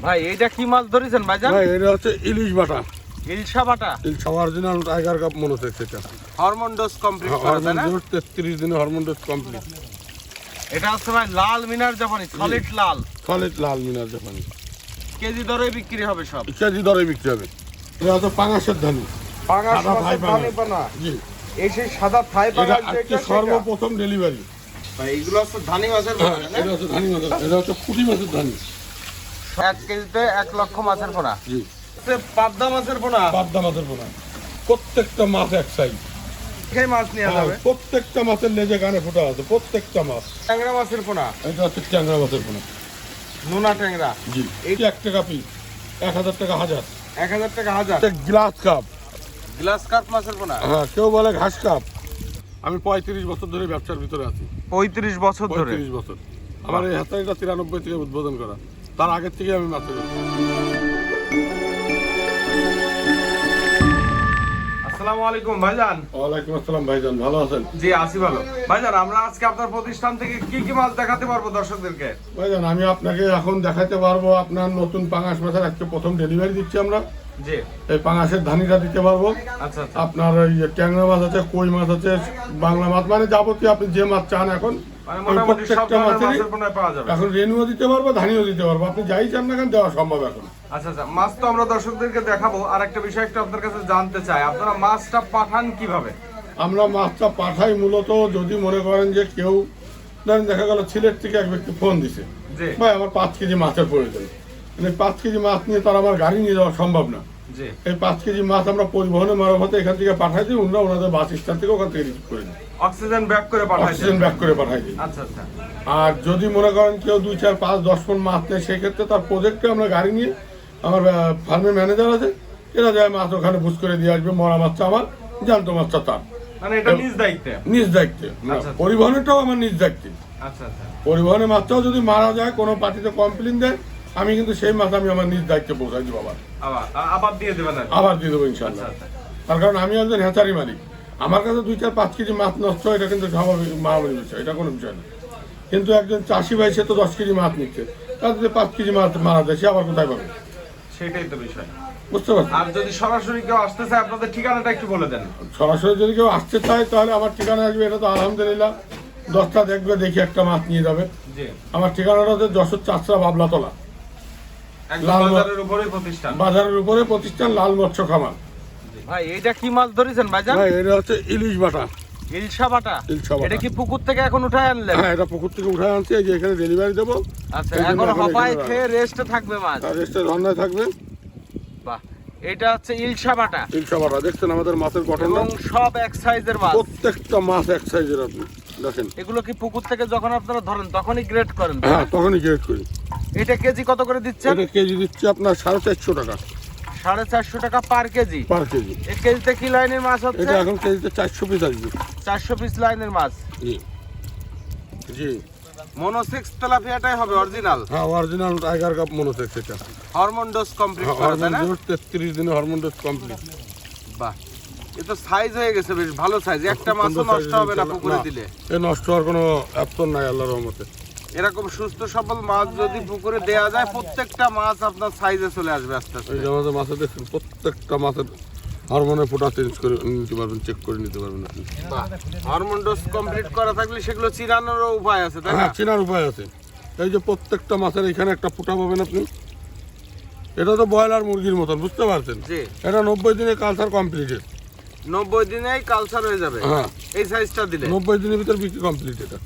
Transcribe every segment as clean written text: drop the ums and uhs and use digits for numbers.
ভাই এইটা কি মাছ ধরেছেন ভাইজান? ভাই এটা হচ্ছে ইলিশ বাটা, ইলশা বাটা, ইলিশ অরিজিনাল টাইগার কাপ মনোসেক্স। এটা হরমোন ডোজ কমপ্লিট করা যায় না? 33 দিনে হরমোন ডোজ কমপ্লিট। এটা হচ্ছে ভাই লাল মিনার জাপানি, সলিড লাল, সলিড লাল মিনার জাপানি। কেজি দরে বিক্রি হবে সব, কেজি দরে বিক্রি হবে। এটা হচ্ছে পাঙাশের ধানি, পাঙাশ সাদা থাই মাছের ধানি পোনা। জি, এই সেই সাদা থাই এটা পাঙাশ আজকে যেটা সর্বপ্রথম ডেলিভারি। ভাই এগুলো হচ্ছে ধানি মাছের পোনা না? এটা হচ্ছে ধানি মাছের, এটা হচ্ছে পুঁটি মাছের ধানি। 1 কেজিতে 1 লক্ষ মাছের পোনা। জি, পাবদা মাছের পোনা, পাবদা মাছের পোনা। প্রত্যেকটা মাছ এক সাইজ, সেই মাছ নিয়ে যাবে। প্রত্যেকটা মাছের লেজে গানে ফোটা আছে, প্রত্যেকটা মাছ। ট্যাংরা মাছের পোনা, এটা হচ্ছে ট্যাংরা মাছের পোনা। নোনা ট্যাংরা। জি, এই 1 টাকা পিস, 1000 টাকা হাজার। 1000 টাকা হাজার। এটা গ্লাস কাপ, গ্লাস কাপ মাছের পোনা। হ্যাঁ, কেউ বলে ঘাস কাপ। আমি 35 বছর ধরে ব্যবসার ভিতরে আছি। 35 বছর ধরে। 35 বছর। আমার এই হ্যাচারিটা 93 থেকে উদ্বোধন করা, তার আগের থেকে আমি মাছের। আসসালামু আলাইকুম ভাইজান। ওয়ালাইকুম আসসালাম ভাইজান, ভালো আছেন? জি আছি ভালো। ভাইজান আমরা আজকে আপনার প্রতিষ্ঠান থেকে কি কি মাছ দেখাতে পারবো দর্শকদেরকে? ভাইজান আমি আপনাকে এখন দেখাতে পারবো আপনার নতুন পাঙাশ মাছের আজকে প্রথম ডেলিভারি দিচ্ছি আমরা। জি, এই পাঙাশের ধানিটা দিতে পারবো। আচ্ছা আচ্ছা। আপনার ওই ট্যাংরা মাছ আছে, কই মাছ আছে, বাংলা মাছ, মানে যাবতীয় আপনি যে মাছ চান এখন মানে ওই মোটামুটি সব প্রত্যেকটা ধরনের মাছেরই মাছের পোনা পাওয়া যাবে। এখন রেনুও দিতে পারবো, ধানিও দিতে পারবো। আপনি যাই চান না কেন দেওয়া সম্ভব এখন। আচ্ছা আচ্ছা, মাছ তো আমরা দর্শকদেরকে দেখাবো। আর একটা বিষয় একটু আপনার কাছে জানতে চাই, আপনারা মাছটা পাঠান কিভাবে? আমরা মাছটা পাঠাই মূলত যদি মনে করেন যে কেউ ধরেন দেখা গেল সিলেট থেকে এক ব্যক্তি ফোন দিছে, জি ভাই আমার 5 কেজি মাছের প্রয়োজন, মানে 5 কেজি মাছ নিয়ে তার আমার গাড়ি নিয়ে যাওয়া সম্ভব না। জি, এই 5 কেজি মাছ আমরা পরিবহনের মারফতে এখান থেকে পাঠাই দিই, ওনারা ওনাদের বাস স্ট্যান্ড থেকে ওখান থেকে রিসিভ করে দিই, অক্সিজেন ব্যাক করে পাঠাই অক্সিজেন ব্যাক করে পাঠাই দিই। আচ্ছা আচ্ছা। আর যদি মনে করেন কেউ 2, 4, 5, 10 টন মাছ নেয়, সেই ক্ষেত্রে তার প্রজেক্টে আমরা গাড়ি নিয়ে, আমার ফার্মের ম্যানেজার আছে, এরা যায় মাছ ওখানে বুঝ করে দিয়ে আসবে। মরা মাছটা আমার, জ্যান্ত মাছটা তার। মানে এটা নিজ দায়িত্বে? নিজ দায়িত্বে, আচ্ছা। পরিবহনেরটাও আমার নিজ দায়িত্বে। আচ্ছা আচ্ছা। পরিবহনের মাছটাও যদি মারা যায়, কোনো পার্টিতে কমপ্লেন দেয়, আমি কিন্তু সেই মাছ আমি আমার নিজ দায়িত্বে পৌঁছাই দিব। আবার দিয়ে দেবেন আর কি? আবার দিয়ে দেবো ইনশাল্লাহ। আচ্ছা আচ্ছা। তার কারণ আমি একজন হ্যাচারি মালিক, আমার কাছে 2, 4, 5 কেজি মাছ নষ্ট হয়, এটা কিন্তু স্বাভাবিক মামুলি বিষয়, এটা কোনো বিষয় না। কিন্তু একজন চাষি ভাই, সে তো 10 কেজি মাছ নিচ্ছে, তার যদি 5 কেজি মাছ মারা যায়, সে আবার কোথায় পাবে? সেটাই তো বিষয়। বুঝতে পারছি। আর যদি সরাসরি কেউ আসতে চায়, আপনাদের ঠিকানাটা একটু বলে দেন। সরাসরি যদি কেউ আসতে চায় তাহলে আমার ঠিকানা আসবে, এটা তো আলহামদুলিল্লাহ 10টা দেখবে, দেখি একটা মাছ নিয়ে যাবে। জি, আমার ঠিকানাটা হচ্ছে যশোর চাচরা বাবলাতলা, একদম বাজারের উপরেই প্রতিষ্ঠান। বাজারের উপরে প্রতিষ্ঠান, লাল মৎস্য খামার। ভাই এইটা কি মাছ ধরেছেন ভাইজান? ভাই এটা হচ্ছে ইলিশ বাটা, ইলশা বাটা। ইলশা বাটা। এটা কি পুকুর থেকে এখন উঠায় আনলেন? হ্যাঁ, এটা পুকুর থেকে উঠে আনছি, এই যে এখানে ডেলিভারি দেবো। আচ্ছা, এই জন্য এখন এখন হপায় এখানে খেয়ে রেস্টে থাকবে মাছ। আর রেস্টে ধর্নায় থাকবে। বাহ, এটা হচ্ছে ইলশা বাটা ইলশা বাটা দেখছেন আমাদের মাছের গঠন, এবং সব এক সাইজের মাছ। প্রত্যেকটা মাছ এক সাইজের। আপনি দেখেন, এগুলো কি পুকুর থেকে যখন আপনারা ধরেন তখনই গ্রেড করেন? হ্যাঁ তখনই গ্রেড করি। এটা কেজি কত করে দিচ্ছেন? এটা কেজি দিচ্ছি আপনার 450 টাকা। 450 টাকা পার কেজি। পার কেজি। 1 কেজিতে কি লাইনের মাছ হচ্ছে? এটা এখন কেজিতে 400 পিস আসবে। 400 পিস লাইনের মাছ। জি জি, মনোসেক্স তেলাপিয়াটাই হবে অরিজিনাল, হ্যাঁ অরিজিনাল টাইগার কাপ মনোসেক্স। এটা হরমোন ডোজ কমপ্লিট করা যায় না? 33 দিনে হরমোন ডোজ কমপ্লিট। বাহ, এ তো সাইজ হয়ে গেছে, বেশ ভালো সাইজ। একটা মাছও নষ্ট হবে না পুকুরে দিলে। এ নষ্ট হওয়ার কোনো অপশন নাই আল্লাহর রহমতে। এরকম সুস্থ সবল মাছ যদি পুকুরে দেয়া যায়, প্রত্যেকটা মাছ আপনার সাইজে চলে আসবে আস্তে আস্তে। এই যে আমাদের মাছের দেখছেন, প্রত্যেকটা মাছের হরমোনের ফোঁটা চেঞ্জ করে নিতে পারবেন, চেক করে নিতে পারবেন আপনি। হরমোন ডোজ কমপ্লিট করা থাকলে সেগুলো চিরানোরও উপায় আছে, তাই না? হ্যাঁ, চেনার উপায় আছে। এই যে প্রত্যেকটা মাছের এখানে একটা ফোঁটা পাবেন আপনি। এটা তো ব্রয়লার মুরগির মতন, বুঝতে পারছেন? জি, এটা 90 দিনে কালচার কমপ্লিটেড। 90 দিনেই কালচার হয়ে যাবে হ্যাঁ, এই সাইজটা দিলে। 90 দিনের ভিতর বিক্রি কমপ্লিট। এটা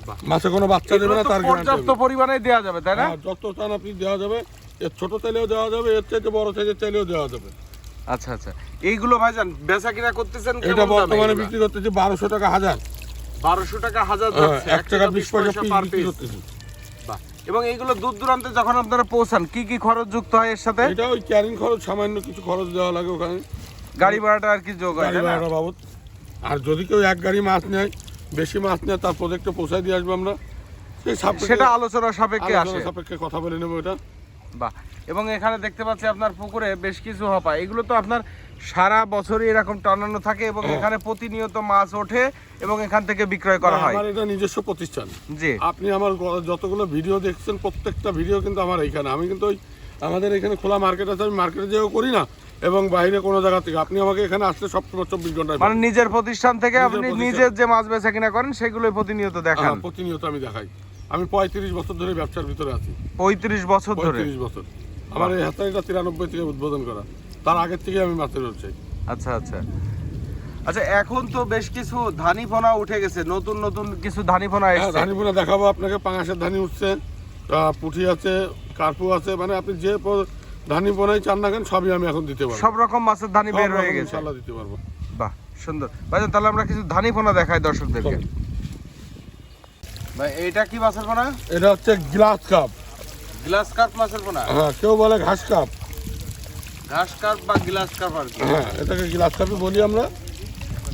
বাহ। মাছে কোনো বাচ্চা দেবে না, তার পর্যাপ্ত পরিমাণে দেয়া যাবে, তাই না? যত চান আপনি দেওয়া যাবে। এর ছোট চাইলেও দেওয়া যাবে, এর চাইতে বড় সাইজের চাইলেও দেওয়া যাবে। আচ্ছা আচ্ছা। এইগুলো ভাইজান বেচা কিনা করতেছেন এটা কেমন দামে? বর্তমানে বিক্রি করতেছি 1200 টাকা হাজার। 1200 টাকা হাজার হ্যাঁ, যাচ্ছে, 1 টাকা 20 পয়সা পিস পার বিক্রি পিস। করতেছি। বাহ। এবং এইগুলো দূর দূরান্তে যখন আপনারা পৌঁছান, কি কি খরচ যুক্ত হয় এর সাথে? এটা ওই ক্যারিং খরচ, সামান্য কিছু খরচ দেওয়া লাগে ওখানে, গাড়ি ভাড়াটা আর কি যোগ হয়, গাড়ি তাই না? ভাড়া বাবদ। আর যদি কেউ এক গাড়ি মাছ নেয়, বেশি মাছ নেয়, তার প্রজেক্টে পৌঁছায় দিয়ে আসবো আমরা। সেই সেটা আলোচনা সাপেক্ষে আসে। আলোচনা সাপেক্ষে কথা বলে নেবো এটা। বাহ। এবং এখানে দেখতে পাচ্ছি আপনার পুকুরে বেশ কিছু হপা। এগুলো তো আপনার সারা বছরই এরকম টানানো থাকে এবং এখানে প্রতিনিয়ত মাছ ওঠে এবং এখান থেকে বিক্রয় করা হয়। আমার এটা নিজস্ব প্রতিষ্ঠান। জি, আপনি আমার যতগুলো ভিডিও দেখছেন, প্রত্যেকটা ভিডিও কিন্তু আমার এইখানে। আমি কিন্তু ওই আমাদের এখানে খোলা মার্কেট আছে, আমি মার্কেটে যেও করি না, এবং বাইরে কোনো জায়গা থেকে আপনি আমাকে এখানে আসলে সবসময় 24 ঘন্টায় মানে নিজের প্রতিষ্ঠান থেকে নিজের আপনি প্রতিষ্ঠান। নিজের যে মাছ বেচা কিনা করেন সেগুলোই প্রতিনিয়ত দেখান। প্রতিনিয়ত আমি দেখাই। আমি 35 বছর ধরে ব্যবসার ভিতরে আছি। 35 বছর ধরে? 35 বছর। আমার এই হ্যাচারিটা 93 থেকে উদ্বোধন করা, তার আগের থেকে আমি মাছের ব্যবসায়ী। আচ্ছা আচ্ছা আচ্ছা, এখন তো বেশ কিছু ধানি পোনা উঠে গেছে, নতুন নতুন কিছু ধানি পোনা এসেছে। ধানি পোনা দেখাবো আপনাকে, পাঙাশের ধানি উঠছে, পুঁটি আছে, কার্পু আছে, মানে আপনি যে ধানি পোনাই চান না কেন সবই আমি এখন দিতে পারবো। সব রকম মাছের ধানি বের হয়ে গেছে, ইনশাআল্লাহ দিতে পারবো। বাহ সুন্দর ভাইজান, তাহলে আমরা কিছু ধানি পোনা দেখাই দর্শকদেরকে। ভাই এইটা কি মাছের পোনা? এটা হচ্ছে গ্লাস কাপ। গ্লাস কাপ মাছের পোনা? হ্যাঁ, কেউ বলে ঘাস কাপ। ঘাস কাপ বা গ্লাস কাপ আর কি। হ্যাঁ, এটাকে গ্লাস কাপই বলি আমরা।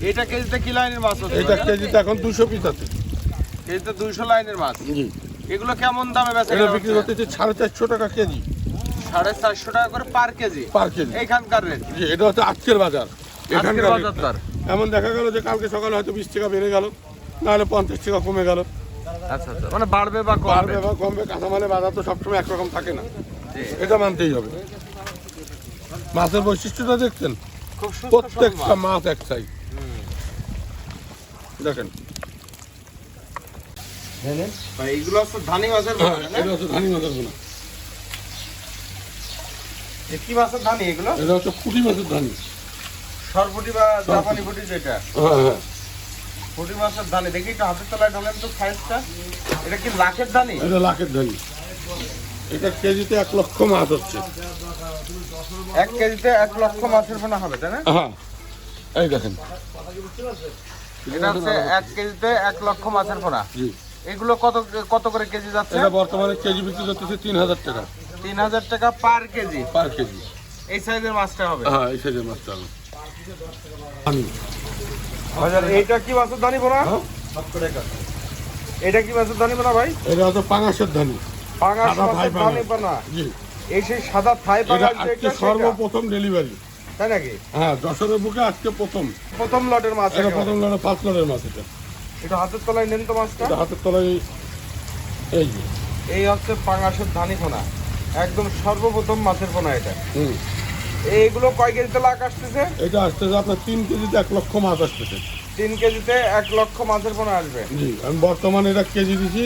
এটা কেজিতে কি লাইনের মাছ হচ্ছে? এটা কেজিতে এখন 200 পিস আছে। কেজিতে 200 লাইনের মাছ। জি। এগুলো কেমন দামে বেচা এটা বিক্রি হচ্ছে 450 টাকা কেজি। 450 টাকা করে পার কেজি? পার কেজি। এইখানকার রেট? জি, এটা হচ্ছে আজকের বাজার। এখানকার বাজার দর এমন দেখা গেল যে কালকে সকালে হয়তো 20 টাকা বেড়ে গেল, নাহলে 50 টাকা কমে গেল। আচ্ছা আচ্ছা, মানে বাড়বে বা কমবে? বাড়বে বা কমবে, কাঁচামালের বাজার তো সবসময় একরকম থাকে না, এটা মানতেই হবে। মাছের বৈশিষ্ট্যটা দেখছেন, খুব সুস্থ প্রত্যেকটা মাছ এক সাইজ। দেখেন ভাই, এগুলো হচ্ছে ধানি মাছের হ্যাঁ, পোনা না? এটা হচ্ছে ধানি মাছের পোনা। এ কি মাছের ধানি এগুলো? এটা হচ্ছে পুঁটি মাছের ধানি। সরপুটি বা জাপানি পুটি যেটা? হ্যাঁ হ্যাঁ, পুটি মাছের ধানি দেখি একটু হাতের তলায় ঢালেন তো সাইজটা। এটা কি লাখের ধানি? এটা লাখের ধানি। এটা কেজিতে 1 লক্ষ মাছ হচ্ছে। 1 কেজিতে 1 লক্ষ মাছের পোনা হবে, তাই না? হ্যাঁ, এই দেখেন, এটা হচ্ছে 1 কেজিতে 1 লক্ষ মাছের পোনা। জি। এগুলো কত কত করে কেজি যাচ্ছে? এটা বর্তমানে কেজি বিক্রি করতেছে 3000 টাকা। 3000 টাকা পার কেজি? পার কেজি। এই সাইজের মাছটা হবে? হ্যাঁ, এই সাইজের মাছটা হবে। আমি এইটা কি মাছের ধানি পোনা? হ্যাঁ, এটা কি মাছের ধানি পোনা ভাই? এটা হচ্ছে পাঙাশের ধানি। পাঙাশ সাদা থাই মাছের ধানি পাঙাশ। পোনা? জি। এই সেই সাদা থাই এটা পাঙাশ আজকে যেটা, সেটা? সর্বপ্রথম ডেলিভারি। তাই নাকি? হ্যাঁ, যশোরের বুকে আজকে প্রথম। প্রথম লটের মাছ এটা একেবারে। প্রথম লড়ে 5 লড়ের মাছ। এটা এটা হাতের তলায় নেন তো মাছটা। এটা হাতের তলায়, এই যে। এই হচ্ছে পাঙাশের ধানি পোনা, একদম সর্বপ্রথম মাছের পোনা এটা। হুম। এইগুলো কয় কেজিতে লাখ আসতেছে? এটা আসতেছে আপনার 3 কেজিতে 1 লক্ষ মাছ আসতেছে। 3 কেজিতে 1 লক্ষ মাছের পোনা আসবে। জি, আমি বর্তমানে এটা কেজি দিচ্ছি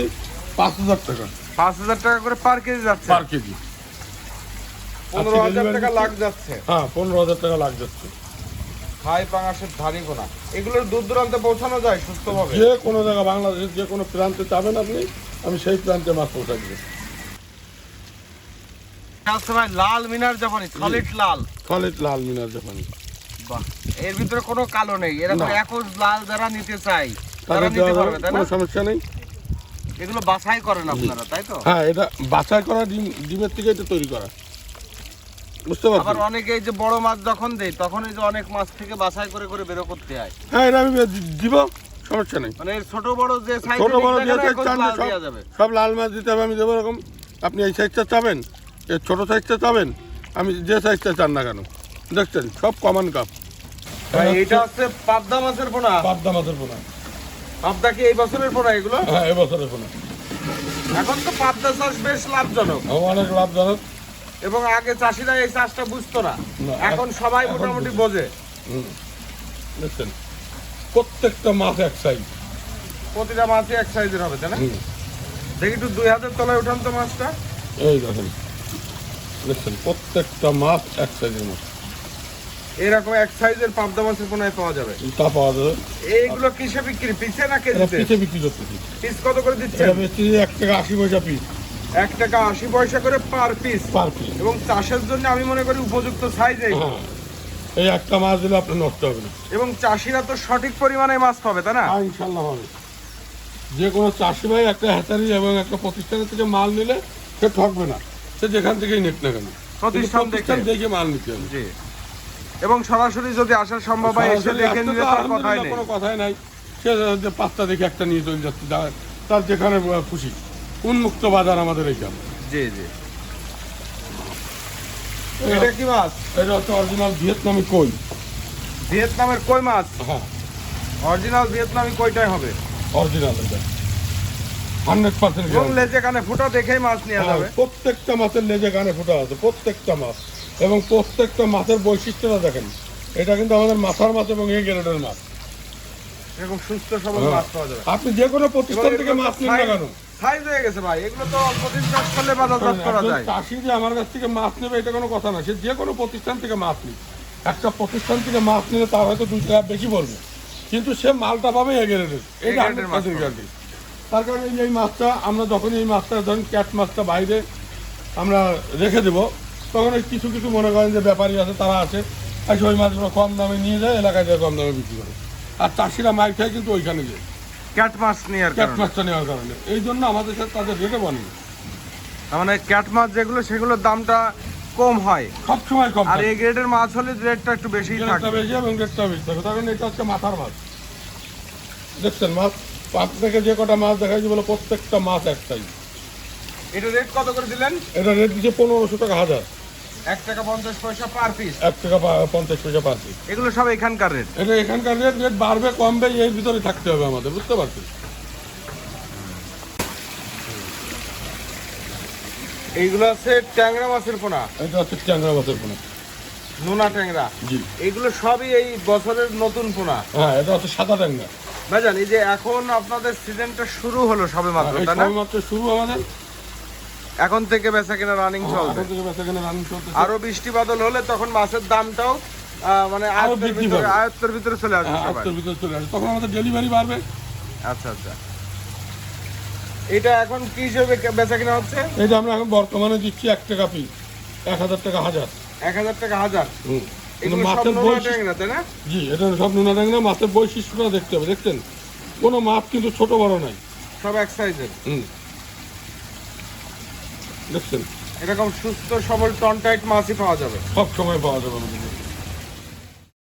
5000 টাকা। 5000 টাকা করে পার কেজি যাচ্ছে? পার কেজি। 15000 টাকা লাখ যাচ্ছে। হ্যাঁ, 15000 টাকা লাগ যাচ্ছে। হাই পাঙাশের ধানি পোনা, এগুলোর দূর দূরান্তে পৌঁছানো যায় সুস্থভাবে? যে কোনো জায়গা, বাংলাদেশের যে কোনো প্রান্তে চাবেন আপনি, আমি সেই প্রান্তে মাছ পৌঁছাই দেবো। আচ্ছা ভাই, লাল মিনার জাপানি, সলিড লাল। সলিড লাল মিনার জাপানি। বাহ, এর ভিতরে কোনো কালো নেই, এরকম না। একজ লাল যারা নিতে চাই তারা তাদের নিতে দেওয়া পারবে, যাবে, তাই না? কোনো সমস্যা নেই। এগুলো বাছাই করেন আপনারা, তাই তো? হ্যাঁ, এটা বাছাই করা ডিমের থেকে এটা তৈরি করা, বুঝতে আবার পারছেন? অনেকে এই যে বড় মাছ যখন দেয় তখন এই যে অনেক মাছ থেকে বাছাই করে করে বের করতে হয়। হ্যাঁ, এটা আমি দিব, সমস্যা নেই। মানে এর ছোট বড় যে সাইজ, ছোট বড় দিয়ে চান লাল সব, দেওয়া যাবে। সব লাল মাছ দিতে হবে, আমি দেবো এরকম। আপনি এই সাইজটা চাবেন, এর ছোট সাইজটা চাবেন, আমি যে সাইজটা চান না কেন, দেখছেন সব কমন কাপ। ভাই, এটা হচ্ছে পাবদা মাছের পোনা। পাবদা মাছের পোনা। পাবদা কি এই বছরের পোনা এগুলো? হ্যাঁ, এবছরের পোনা। এখন তো পাবদা চাষ বেশ লাভজনক, অনেক লাভজনক। এবং আগে চাষিরা এই চাষটা বুঝতো না, না, এখন সবাই এখন মোটামুটি বুঝে। বোঝে। দেখছেন প্রত্যেকটা মাছ এক সাইজ। প্রতিটা মাছই এক সাইজের হবে, তাই না? দেখি একটু 2 হাতের তলায় উঠান তো মাছটা। এই দেখেন, দেখছেন প্রত্যেকটা মাছ এক সাইজের মাছ। এরকম এক সাইজের পাবদা মাছের পোনায় পাওয়া যাবে। তা পাওয়া যাবে। এইগুলো কিসে বিক্রি, পিসে না এটা কেজিতে? পিঠে বিক্রি করতেছি। পিস কত করে দিচ্ছেন? এটা বেচছি 1 টাকা 80 পয়সা পিস। 1 টাকা 80 পয়সা করে পার পিস। Per piece. এবং চাষের জন্য আমি মনে করি উপযুক্ত সাইজ এই। হ্যাঁ, এই একটা মাছ দিলে আপনার নষ্ট হবে না। এবং চাষিরা তো সঠিক পরিমাণে মাছ পাবে, তাই না? হ্যাঁ, ইনশাল্লাহ হবে। যে কোনো চাষি ভাই একটা হ্যাচারি এবং একটা প্রতিষ্ঠানের থেকে মাল নিলে সে ঠকবে না, সে যেখান থেকেই নিক না কেন, প্রতিষ্ঠান কিন্তু দেখে মাল নিতে হবে। জি। এবং সরাসরি যদি আসা সম্ভব হয়, এসে সরাসরি দেখে আসতে নিলে তো তার কথাই আলহামদুলিল্লাহ নেই। কোনো কথাই নাই। সে যে 5টা দেখে একটা নিয়ে চলে যাচ্ছে, তার যেখানে খুশি। উন্মুক্ত বাজার আমাদের এইখানে। জি জি। এটা কি মাছ? এটা হচ্ছে অরিজিনাল ভিয়েতনামি কই। ভিয়েতনামের কই মাছ? হ্যাঁ, অরিজিনাল ভিয়েতনামি কইটাই হবে। অরিজিনাল এটা। 100% এবং লেজে কানে ফুটা দেখেই মাছ নেওয়া যাবে। প্রত্যেকটা মাছের লেজে কানে ফুটা আছে, প্রত্যেকটা মাছ, এবং প্রত্যেকটা মাছের বৈশিষ্ট্যটা দেখেন। এটা কিন্তু আমাদের মাথার মাছ এবং এই গ্রেডের মাছ। এরকম সুস্থ সবল মাছ পাওয়া যাবে। আপনি যে কোনো প্রতিষ্ঠান থেকে মাছ নিন না কেন, সাইজ হয়ে গেছে ভাই, এগুলো তো অল্প দিন চাষ করলে বাজারজাত করা যায়। চাষি যে আমার কাছ থেকে মাছ নেবে এটা কোনো কথা না, সে যে কোনো প্রতিষ্ঠান থেকে মাছ নিক। একটা প্রতিষ্ঠান থেকে মাছ নিলে তার হয়তো 2 টাকা বেশি পড়বে, কিন্তু সে মালটা পাবে এ গ্রেডের। এটা 100% গ্যারান্টি। তার কারণে এই মাছটা আমরা যখন এই মাছটা ধরেন ক্যাট মাছটা বাইরে আমরা রেখে দেবো, তখন ওই কিছু কিছু মনে করেন যে ব্যাপারী আছে, তারা আছে এসে ওই মাছগুলো কম দামে নিয়ে যায়, এলাকায় যায় কম দামে বিক্রি করে। আর চাষিরা মাছ খায় কিন্তু ওইখানে যায় ক্যাট মাছ নেওয়ার ক্যাট কারণে। মাছটা নেওয়ার কারণে। এই জন্য আমাদের সাথে তাদের রেটে বনে, মানে ক্যাট মাছ যেগুলো সেগুলোর দামটা কম হয়, সবসময় কম। আর এই গ্রেডের মাছ হলে রেটটা একটু বেশি রেটটা থাকে। বেশি এবং রেটটা বেশি থাকে। কারণ এটা হচ্ছে মাথার মাছ। দেখছেন মাছ, আপনাকে যে কটা মাছ দেখাইছি বলে প্রত্যেকটা মাছ একটাই। এটা রেট কত করে দিলেন? এটা রেট দিচ্ছে 1500 টাকা হাজার। 1 টাকা 50 পয়সা পার পিস। 1 টাকা 50 পয়সা পার পিস। এগুলো সব এখানকার রেট। এটা এখানকার রেট। রেট বাড়বে কমবে এর ভিতরে থাকতে হবে আমাদের, বুঝতে পারছেন? এইগুলো আছে ট্যাংরা মাছের পোনা, এটা হচ্ছে ট্যাংরা মাছের পোনা, নোনা ট্যাংরা। জি। এইগুলো সবই এই বছরের নতুন পোনা। হ্যাঁ, এটা হচ্ছে সাদা ট্যাংরা। ভাইজান এই যে এখন আপনাদের সিজনটা শুরু হলো সবে মাত্র, এই তাই না? সবেমাত্র শুরু আমাদের, এখন থেকে বেচা কেনা রানিং চলবে। এখন থেকে বেচাকেনা রানিং চলতেছে। আরো বৃষ্টি বাদল হলে তখন মাছের দামটাও মানে আরো বৃদ্ধি পাবে। আয়ত্তের ভিতরে চলে আসবে হ্যাঁ, সবাই। আজকের ভিতরে চলে আসে, তখন আমাদের ডেলিভারি বাড়বে। আচ্ছা আচ্ছা, এটা এখন কি হিসেবে বেচা কেনা হচ্ছে? এটা আমরা এখন বর্তমানে দিচ্ছি 1 টাকা পিস, 1000 টাকা হাজার। 1000 টাকা হাজার। কিন্তু এগুলো সব মাছের নোনা বৈশিষ্ট্য, ট্যাংরা, তাই না? জি এটা সব নোনা ট্যাংরা। মাছের বৈশিষ্ট্যটা দেখতে হবে। দেখছেন কোনো মাছ কিন্তু ছোট বড় নাই, সব এক সাইজের। দেখছেন এরকম সুস্থ সবল টন টাইট মাছই পাওয়া যাবে। সব সময় পাওয়া যাবে আমাদের।